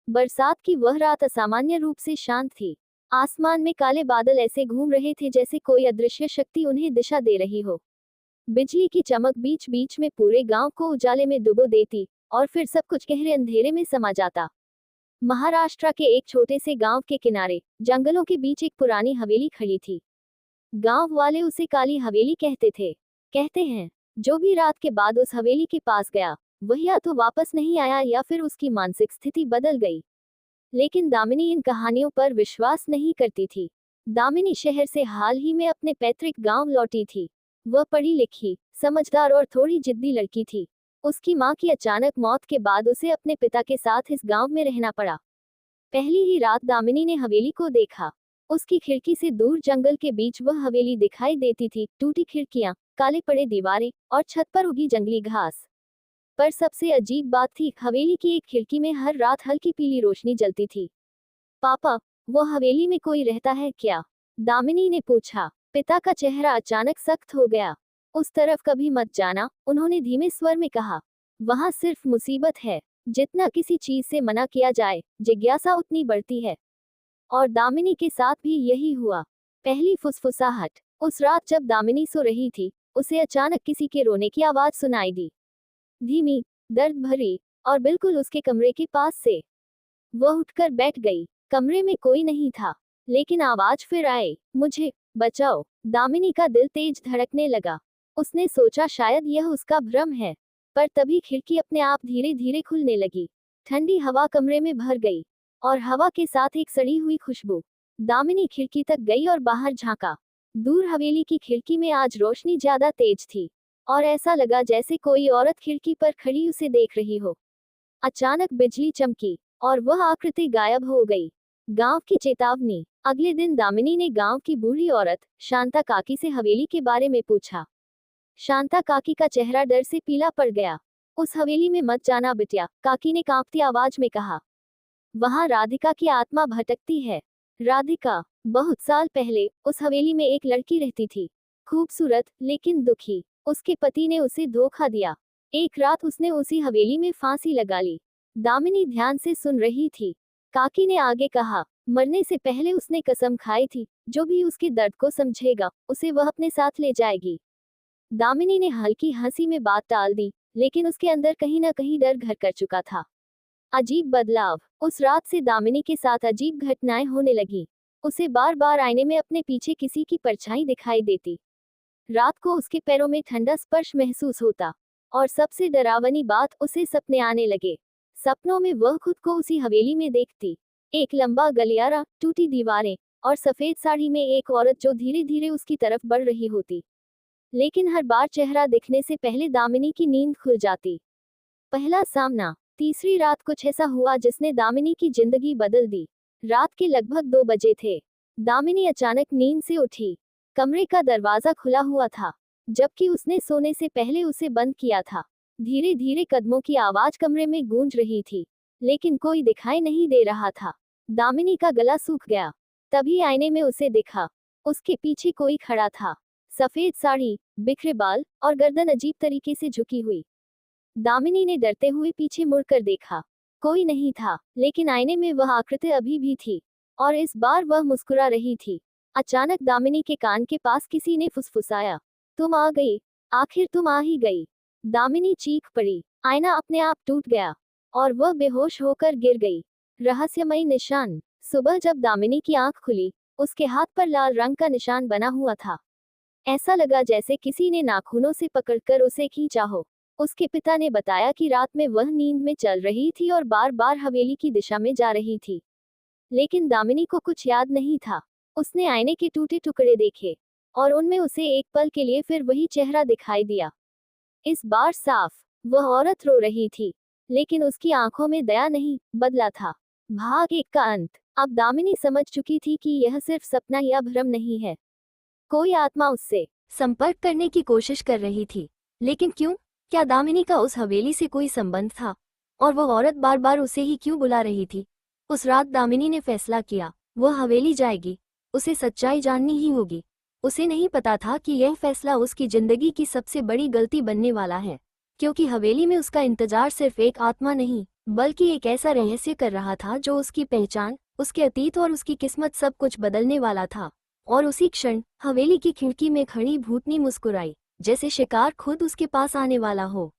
बरसात की वह रात असामान्य रूप से शांत थी। आसमान में काले बादल ऐसे घूम रहे थे जैसे कोई अदृश्य शक्ति उन्हें दिशा दे रही हो। बिजली की चमक बीच बीच में पूरे गांव को उजाले में डुबो देती और फिर सब कुछ गहरे अंधेरे में समा जाता। महाराष्ट्र के एक छोटे से गांव के किनारे जंगलों के बीच एक पुरानी हवेली खड़ी थी। गांव वाले उसे काली हवेली कहते थे। कहते हैं, जो भी रात के बाद उस हवेली के पास गया वह या तो वापस नहीं आया या फिर उसकी मानसिक स्थिति बदल गई। लेकिन दामिनी इन कहानियों पर विश्वास नहीं करती थी। दामिनी शहर से हाल ही में अपने पैतृक गांव लौटी थी। वह पढ़ी लिखी, समझदार और थोड़ी जिद्दी लड़की थी। उसकी मां की अचानक मौत के बाद उसे अपने पिता के साथ इस गांव में रहना पड़ा। पहली ही रात दामिनी ने हवेली को देखा। उसकी खिड़की से दूर जंगल के बीच वह हवेली दिखाई देती थी, टूटी खिड़कियां, काले पड़े दीवारें और छत पर उगी जंगली घास। पर सबसे अजीब बात थी, हवेली की एक खिड़की में हर रात हल्की पीली रोशनी जलती थी। पापा, वो हवेली में कोई रहता है क्या? दामिनी ने पूछा। पिता का चेहरा अचानक सख्त हो गया। उस तरफ कभी मत जाना, उन्होंने धीमे स्वर में कहा। वहां सिर्फ मुसीबत है। जितना किसी चीज से मना किया जाए, जिज्ञासा उतनी बढ़ती है। और दामिनी के साथ भी यही हुआ। पहली फुसफुसाहट। उस रात जब दामिनी सो रही थी, उसे अचानक किसी के रोने की आवाज सुनाई दी। धीमी, दर्द भरी, और बिल्कुल उसके कमरे के पास से। वह उठकर बैठ गई। कमरे में कोई नहीं था, लेकिन आवाज फिर आई, मुझे बचाओ। दामिनी का दिल तेज धड़कने लगा। उसने सोचा शायद यह उसका भ्रम है। पर तभी खिड़की अपने आप धीरे धीरे खुलने लगी। ठंडी हवा कमरे में भर गई, और हवा के साथ एक सड़ी हुई खुशबू। दामिनी खिड़की तक गई और बाहर झांका। दूर हवेली की खिड़की में आज रोशनी ज्यादा तेज थी, और ऐसा लगा जैसे कोई औरत खिड़की पर खड़ी उसे देख रही हो। अचानक बिजली चमकी, और वह आकृति गायब हो गई। गांव की चेतावनी। अगले दिन दामिनी ने गांव की बूढ़ी औरत शांता काकी से हवेली के बारे में पूछा। शांता काकी का चेहरा डर से पीला पड़ गया। उस हवेली में मत जाना बिटिया, काकी ने कांपती आवाज में कहा। वहां राधिका की आत्मा भटकती है। राधिका। बहुत साल पहले उस हवेली में एक लड़की रहती थी। खूबसूरत लेकिन दुखी। उसके पति ने उसे धोखा दिया। एक रात उसने उसी हवेली में फांसी लगा ली। दामिनी ध्यान से सुन रही थी। काकी ने आगे कहा, मरने से पहले उसने कसम खाई थी, जो भी उसके दर्द को समझेगा उसे वह अपने साथ ले जाएगी। दामिनी ने हल्की हंसी में बात टाल दी, लेकिन उसके अंदर कहीं ना कहीं डर घर कर चुका था। अजीब बदलाव। उस रात से दामिनी के साथ अजीब घटनाएं होने लगी। उसे बार बार आईने में अपने पीछे किसी की परछाई दिखाई देती। रात को उसके पैरों में ठंडा स्पर्श महसूस होता। और सबसे डरावनी बात, उसे सपने आने लगे। सपनों में वह खुद को उसी हवेली में देखती। एक लंबा गलियारा, टूटी दीवारें, और सफेद साड़ी में एक औरत जो धीरे धीरे उसकी तरफ बढ़ रही होती। लेकिन हर बार चेहरा दिखने से पहले दामिनी की नींद खुल जाती। पहला सामना। तीसरी रात कुछ ऐसा हुआ जिसने दामिनी की जिंदगी बदल दी। रात के लगभग 2 बजे थे। दामिनी अचानक नींद से उठी। कमरे का दरवाजा खुला हुआ था, जबकि उसने सोने से पहले उसे बंद किया था। धीरे धीरे कदमों की आवाज कमरे में गूंज रही थी, लेकिन कोई दिखाई नहीं दे रहा था। दामिनी का गला सूख गया। तभी आईने में उसे दिखा। उसके पीछे कोई खड़ा था। सफेद साड़ी, बिखरे बाल, और गर्दन अजीब तरीके से झुकी हुई। दामिनी ने डरते हुए पीछे मुड़कर देखा। कोई नहीं था, लेकिन आईने में वह आकृति अभी भी थी, और इस बार वह मुस्कुरा रही थी। अचानक दामिनी के कान के पास किसी ने फुसफुसाया, तुम आ गई, आखिर तुम आ ही गई। दामिनी चीख पड़ी। आईना अपने आप टूट गया, और वह बेहोश होकर गिर गई। रहस्यमयी निशान। सुबह जब दामिनी की आंख खुली, उसके हाथ पर लाल रंग का निशान बना हुआ था। ऐसा लगा जैसे किसी ने नाखूनों से पकड़कर उसे खींचा हो। उसके पिता ने बताया कि रात में वह नींद में चल रही थी और बार बार हवेली की दिशा में जा रही थी। लेकिन दामिनी को कुछ याद नहीं था। उसने आईने के टूटे टुकड़े देखे, और उनमें उसे एक पल के लिए फिर वही चेहरा दिखाई दिया। इस बार साफ। वह औरत रो रही थी, लेकिन उसकी आंखों में दया नहीं, बदला था। भाग 1 का अंत। अब दामिनी समझ चुकी थी कि यह सिर्फ सपना या भ्रम नहीं है। कोई आत्मा उससे संपर्क करने की कोशिश कर रही थी। लेकिन क्यों? क्या दामिनी का उस हवेली से कोई संबंध था? और वह औरत बार बार उसे ही क्यों बुला रही थी? उस रात दामिनी ने फैसला किया, वह हवेली जाएगी। उसे सच्चाई जाननी ही होगी। उसे नहीं पता था कि यह फैसला उसकी जिंदगी की सबसे बड़ी गलती बनने वाला है, क्योंकि हवेली में उसका इंतजार सिर्फ एक आत्मा नहीं, बल्कि एक ऐसा रहस्य कर रहा था जो उसकी पहचान, उसके अतीत और उसकी किस्मत सब कुछ बदलने वाला था। और उसी क्षण हवेली की खिड़की में खड़ी भूतनी मुस्कुराई, जैसे शिकार खुद उसके पास आने वाला हो।